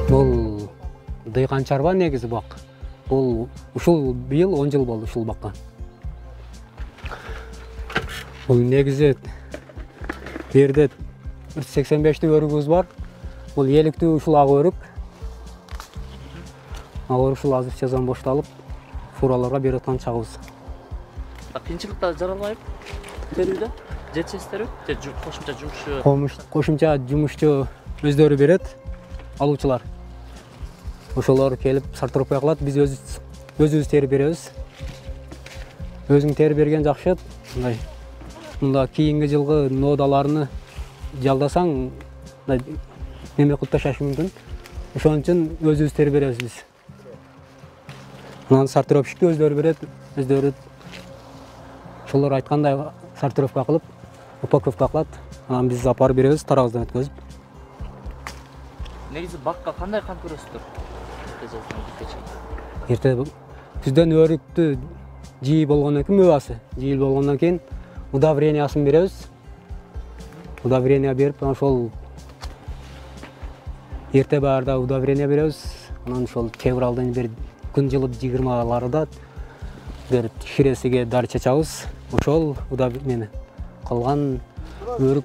Бұл дыйкан чарба негизи бак. Бұл ушул быйыл 10 жыл болду ушул бакка. Бұл негизи берде 85'te өрүгүбүз бар. Бұл еліктүү ушул ак өрүк. Ак өрүк ушул азыр сезон бошталып, фураларга берип аткан чагыбыз. Кыйынчылыктар жаралбайбы? Терүүдө жетишесиздерби? Же кошумча жумушчу? Кошумча жумушчу өздөрү берет, алуучулар. Ошолор келип сартырып калат, биз өзүбүз терип беребиз. Өзүң терип берген жакшы. Мында кийинки жылгы нодаларны жалдасаң, неме кутташашы мүмкүн. Ошон үчүн өзүбүз терип беребиз биз. Анан сортировщикти өздөрү берет, өздөрү ошолор айткандай сортировка кылып, упаковка кылат. Анан биз апарып беребиз, тарабыздан өткөзүп. Негизи бакка кандай кам көрөсүздөр? Эрте күздөн өрүктү жий болгондон кийин мөбасы, жийил болгондон кийин удобрениясын беребиз. Удобрения берип, ошол эрте баарда удобрения беребиз. Анан ошол февралдан бери күн жылып 20-ларда бир ширесиге дар чачабыз. Ошол удобрения калган өрүк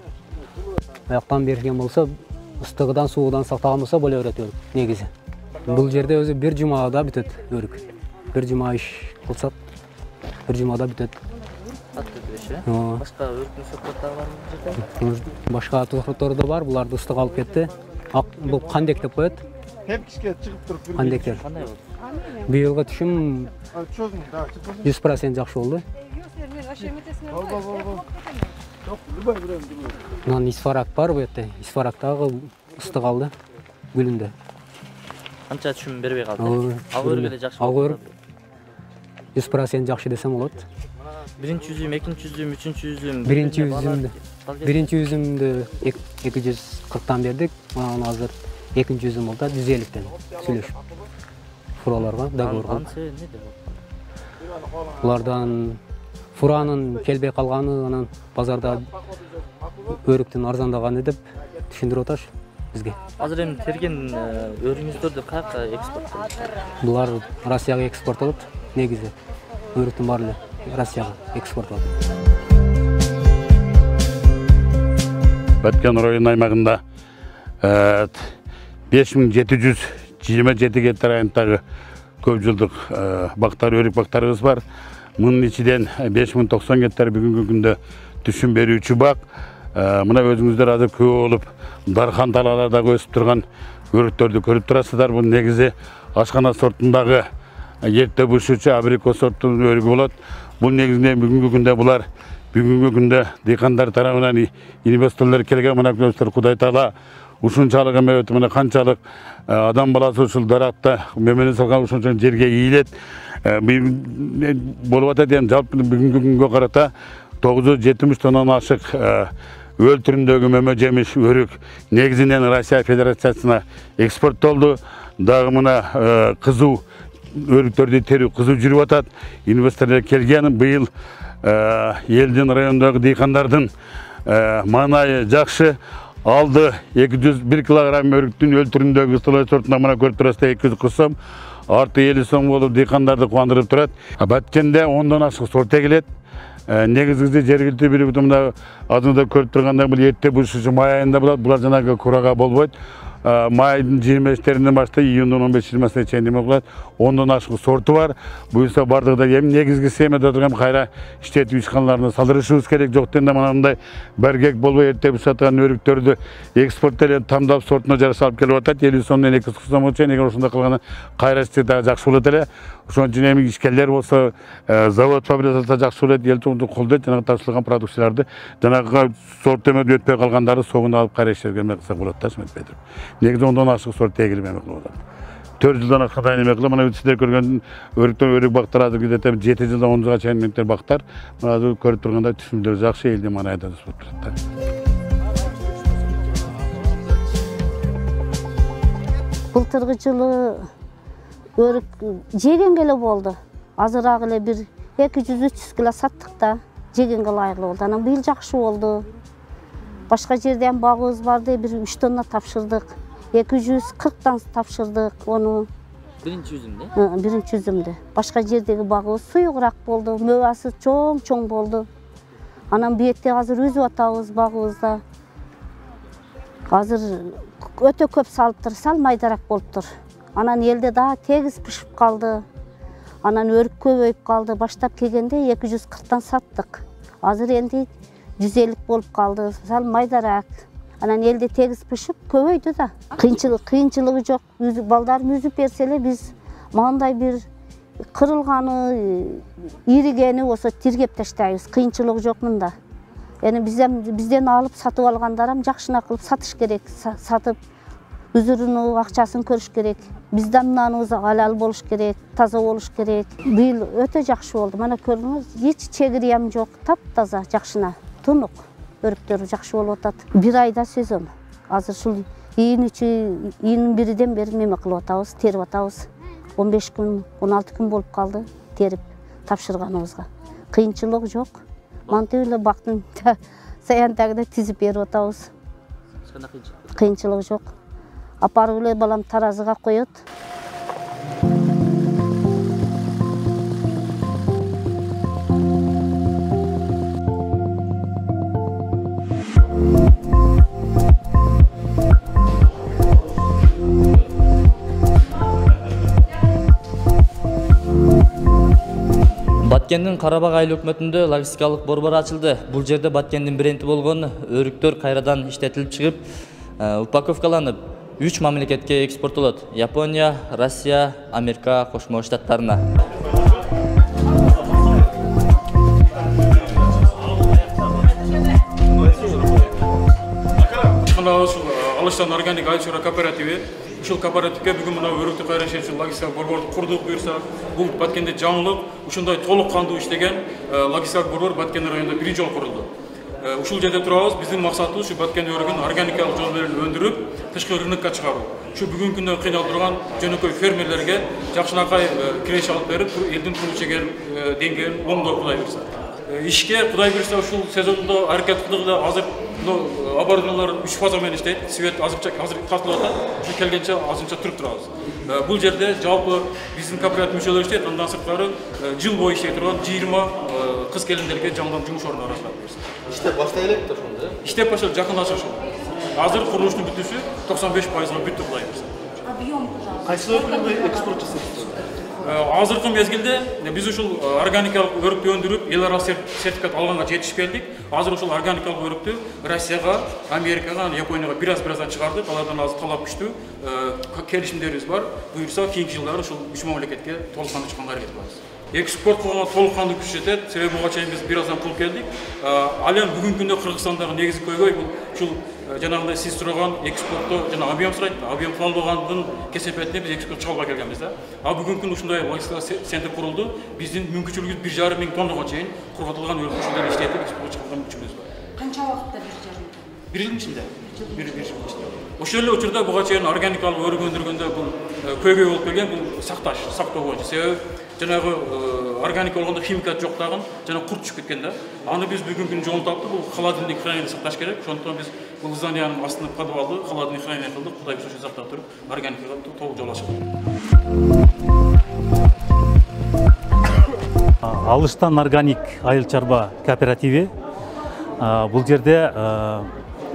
аяктан берген болсо, ыстыгыдан, суудан сактаган болсо боло берет өрүк негизи. Бул жерде өзү бир жумада бүтөт өрүк. Бир жума иш кылсак, бир жумада бүтөт. Башка өрүктүн сорттары барбы бул жерде? Башка сорттор да бар, буларды ыстык алып кетти. Бул кандек деп коет. Тепкишке чыгып туруп Кандектер. Кандай болду? Быйылгы түшүм 100% жакшы болду. Анан исфарак бар бу жерде. Исфарактагы ыстык алды гүлүндө. Канча түшүм бербей калды? Ак өрүк эле жакшы болду. 100% жакшы десем болот. Биринчи üzüm, экинчи üzüm, үчүнчү üzüm. Биринчи üzümdü 240'tan бердик. Анан азыр экинчи üzüm болду 150'тен сүйлөшүп. Фураларга, договорго. Булардан фуранын келбей калганы, анан базарда өрүктүн арзандаганы деп түшүндүрүп аташ бизге. Азыр эми терген өрүңүздөрдү каяка экспорттолот? Булар Россияга экспорттолот негизи. Өрүктүн баары Россияга экспорттолот. Баткен район аймагында 5727 гектар айнтагы көп жылдык бактар, өрүк бактарыбыз бар. Мунун ичинен 5090 гектар бүгүнкү күндө түшүм берүүчү бак. Мына өзүңүздөр азыр көп болуп, дархан талаалардагы өсүп турган өрүктөрдү көрүп турасыздар. Бул негизи ашкана сортундагы ерте бушучу абрикос сортунун өрүгү болот. Бул негизинен бүгүнкү күндө булар дыйкандар тарабынан инвесторлор келген, мына көздөр Кудай таала ушунчалык эметип, мына канчалык адам баласы ушул даракта мемени салган ушунча жерге ийилет. Болуп атат эми жалпы бүгүнкү күнгө карата 970 тоннан ашык өл түрүндөгү мөмө жемиш өрүк негизинен Россия Федерациясына экспорттолду. Дагы мына кызуу өрүктөрдү терүү кызуу жүрүп атат. Инвесторлор келген, быйыл элдин райондогу дыйкандардын маанайы жакшы. Алды 201 килограмм өрүктүн өл түрүндөгү ыстылой сортунда мына көрүп турасыздар 240 сом. Арты 50 сом болуп дыйкандарды кубандырып турат. Баткенде 10дан ашык сорт эгилет. Негизги жергиликтүү бийлик мына азында көрүп тургандай бул эрте бушучу май айында болот. Булар жанагы курага болбойт. Майдын 25-леринен баштап июндун 15-20-сына чейин неме кылат. 10дан ашык сорту бар. Буюрса бардыгы эми негизги семеде турган кайра иштетүү ишканаларына салдырышыбыз керек. Жок дегенде мындай бергек болбой эрте бушатан өрүктөрдү экспорттелип тандап сортуна жараша алып келип атат. 50 сомдон 240 сомго чейин эгер ушундай кылганы кайра иштете жакшы болот эле. Ошон үчүн эми ишкерлер болсо, завод фабрикаларда жакшы болот, эл жумду колдойт, жанагы тапшырылган продукцияларды жанагы сорт эмеде өтпөй калгандарды согуна алып кайра иштетке кылсак болот да, Шматбетов. Негизи 10дан ашык сорт эгилип эме кылып атат. 4 жылдан ашкан эме кылып, мына сиздер көргөн өрүк бактар азыр кидет 7 жылдан 10 жылга чейин мектеп бактар. Мына азыр көрүп тургандай түшүмдөр жакшы, элдин маанайда өсүп турат да. Былтыргы жылы өрүк жегенге эле болду. Азыраак эле бир 200-300 кило саттык да, жегенге ылайыклуу болду. Анан быйыл жакшы болду. Башка жерден багыбыз барды, бир 3 тонна тапшырдык. 240'дан тапшырдык onu. Birinci üzümde. Birinci üzümde. Başka yerdeki bağımız suyuqrak boldu, mövası çoğ boldu. Anam biyette hazır üzüp atabız bağımızda. Hazır öte köp salıptır, salmaydarak boluptur. Anan elde daha tegiz pişip kaldı. Anan örük köbeyip kaldı. Baştap kelgende 240'dan sattık. Hazır endi 150 bolup kaldı, salmaydarak. Anan elde tegiz pişip köbeydi da. Kıyınçılığı yok. Baldarım üzüp bersele biz mağınday bir kırılganı, irigeni olsa tirgep taştayız. Kıyınçılığı yok munda. Yani bizden alıp satıp algandaram jakşına kılıp satış gerek. Satıp üzürünü, akçasını körüş gerek. Bizden nanımız halal boluş gerek, taza boluş gerek. Bu yıl öte jakşı oldu. Mana körüңüz, hiç çegiriyem yok. Taptaza jakşına. Tunuk. Örüktörü jakşı bolup atat. Bir ayda sözüm. Hazır şul iyinin biriden beri meme kılıp atabız, terip atabız. 15 gün, 16 gün bolup kaldı terip tapşırganыбызга. Kıyınçılık yok. Mantığıyla baktın sayantagıda tizip berip atabız. Kıyınçılık yok. Aparıp ele balam tarazıga koyot. Баткендин Карабак айыл өкмөтүндө логистикалык борбор ачылды. Бул жерде Баткендин бренди болгон өрүктөр кайрадан иштетилип чыгып, упаковкаланып 3 мамлекетке экспорттолот. Япония, Россия, Америка Кошмо Штаттарына. Алыштан органик айыл чарба кооперативи. Ушул кооперативге бүгүн мына өрүктү кайра иштетүүчү логистикалык борборду курдук буюрса, бул Баткенде жаңылык, ушундай толук кандуу иштеген логистикалык борбор Баткен районунда биринчи жолу курулду. Ушул жерде турабыз, биздин максатыбыз ушу Баткен өрүгүн органикалык жол менен өндүрүп, тышкы рынокко чыгаруу. Ушу бүгүнкү күндө кыйналып турган жөнөкөй фермерлерге жакшынакай киреше алып берип, элдин турмуш деңгээлин оңдоп Кудай буйрса. Ишке Кудай буйрса ушул сезондо аракет кылдык. Азыр оборудованиялар 3 фаза менен иштейт. Свет азыр тартылып атат. Ушу келгенче азырынча туруп турабыз. Бул жерде жалпы биздин кооператив мүчөлөрү иштейт. Андан сырткары жыл бою иштей турган 20 кыз келиндерге жаңыдан жумуш орду аралашат. İşte başta elek de şunda. Иштеп баштап жакындашат ошол. Азыр курулуштун бүтүүсү 95%га бүттү Кудай буйрса. Объем Kaysı örgünü eksportçısınız? Азыркы мезгилде биз ушул органикалык өрүктү өндүрүп, эл ара сертификат алганга жетишип келдик. Азыр ушул органикалык өрүктү Россияга, Америкага, Японияга бир-аздан чыгардык. Алардан азыр талап күчтүү келишимдерибиз бар. Буюрса, кийинки жылдары ушул 3 мамлекетке толук кандуу чыкканга аракет кылабыз. Экспорт кылганга толук кандуу күч жетет. Себеби буга чейин биз бир-аздан кылып келдик. Ал эми бүгүнкү күндө Кыргызстандагы негизги көйгөй бул ушул жанагындай сиз турган экспортто жана объем сурайт. Объем кылынбагандын кесепетине биз экспорт чыга албай келгенбиз да. Бүгүнкү күндө ушундай логистика центр курулду. Биздин мүмкүнчүлүгүбүз 1,5 миң тоннага чейин кургатылган өрүк ушундай иштетип экспортко чыгарган күчүбүз бар. Канча убакытта 1,5 миң? Bir yıl içinde. Bir yıl içinde. Ошол учурда буга чейин органикалык өрүк өндүргөндө бул көйгөй болуп келген, бул сактоо боюнча. Себеби жанагы органик болгондо химикат жок дагы, жана курт түшүп кеткен да. Аны биз бүгүнкү күндө жолун таптык, бул холодильник хранилище сакташ керек. Ошондуктан биз бул зданиянын астына подвалды холодильник хранилище кылдык. Кудай буйрса ошо сактап туруп, органикага толук жол ачылды. Алыштан органик айыл чарба кооперативи бул жерде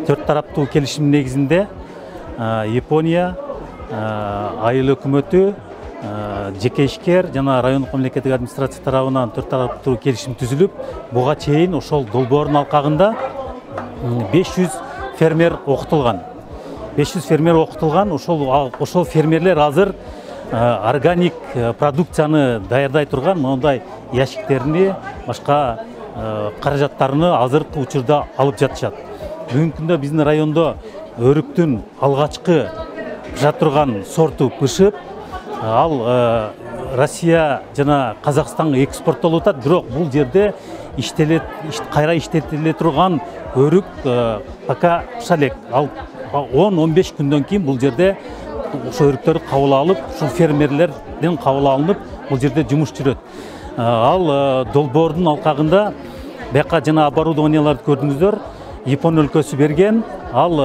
4 тараптуу келишим негизинде Япония, айыл өкмөтү, жеке ишкер жана райондук мамлекеттик администрация тарабынан 4 тараптуу келишим түзүлүп, буга чейин ошол долбоордун алкагында 500 фермер окутулган. 500 фермер окутулган, ошол фермерлер азыр органик продукцияны даярдай турган мондай ящиктерини, башка каражаттарыны азыркы учурда алып жатышат. Бүгүнкү күндө биздин райондо өрүктүн алгачкы пыша турган сорту пышып, ал Россия жана Казакстанга экспорттолуп атат. Бирок бул жерде кайра иштетиле турган өрүк пока пыша элек. Ал 10-15 күндөн кийин бул жерде ошо өрүктөр кабыл алып, ушул фермерлерден кабыл алынып, бул жерде жумуш жүрөт. Ал долбоордун алкагында бияка жана оборудованияларды көрдүңүздөр. Япон өлкөсү берген, ал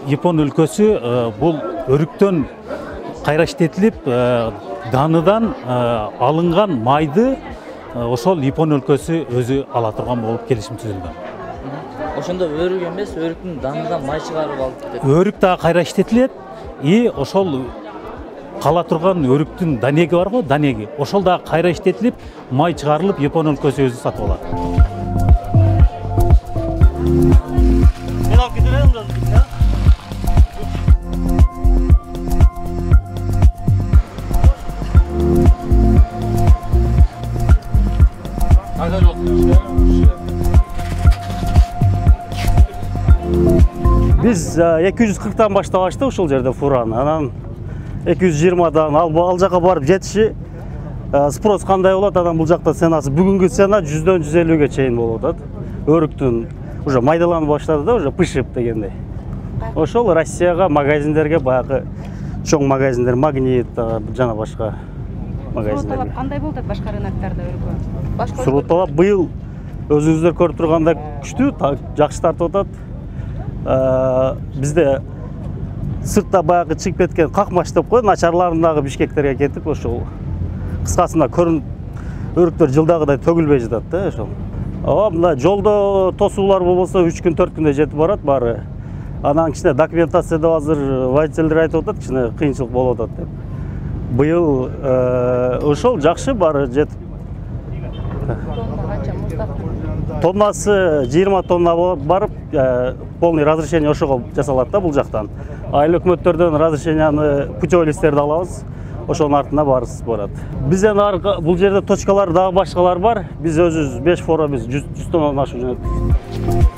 Япон өлкөсү бул өрүктөн кайра иштетилип, даныдан алынган майды ошол Япон өлкөсү өзү ала турган болуп келишим түзүлгөн. Ошондо өрүк эмес, өрүктүн даныдан май чыгарып алып кетет. Өрүк дагы кайра иштетилет, ошол кала турган өрүктүн данеги бар го, данеги. Ошол дагы кайра иштетилип, май чыгарылып, Япон өлкөсү өзү сатып алат. Мен алып кетелем да. Biz 240'dan başlamıştık ушул жерде фураны. Анан 220'dan ал жака барып жетиши спрос кандай болот? Анан бул жакта ценасы бүгүнкү цена 100'дөн 150'ге чейин болуп атат. Өрүктүн уже майдаланып баштады да, уже пышып дегендей. Ошол Россияга магазиндерге баягы чоң магазиндер, Магнит жана башка магазиндер. Сурут талап кандай болот башка рыноктарда өрүккө? Сурут талап быйыл өзүңүздөр көрүп тургандай күчтүү, жакшы тартып атат. Бизде сыртта баягы чыгып кеткен какмаш деп коет, начарларын дагы Бишкектерге кетип, ошол кыскасында өрүктөр жылдагыдай төгүлбөй жатат да ошол. Мына жолдо тосуулар болбосо 3 күн 4 күндө жетип барат баары. Анан кичине документацияда азыр водительдер айтып атат, кичине кыйынчылык болуп атат деп. Быйыл ошол жакшы баары жетип. Тоннасы 20 тонна барып, полный разрешение ошого жасалат да бул жактан. Айыл өкмөттөрдөн разрешенияны путевой листтерди алабыз. Ошонун артына барыбыз барат. Бизден бул жерде точкалар дагы башкалар бар. Биз өзүбүз 5 фора 100 тоннадан ашып жөнөттүк.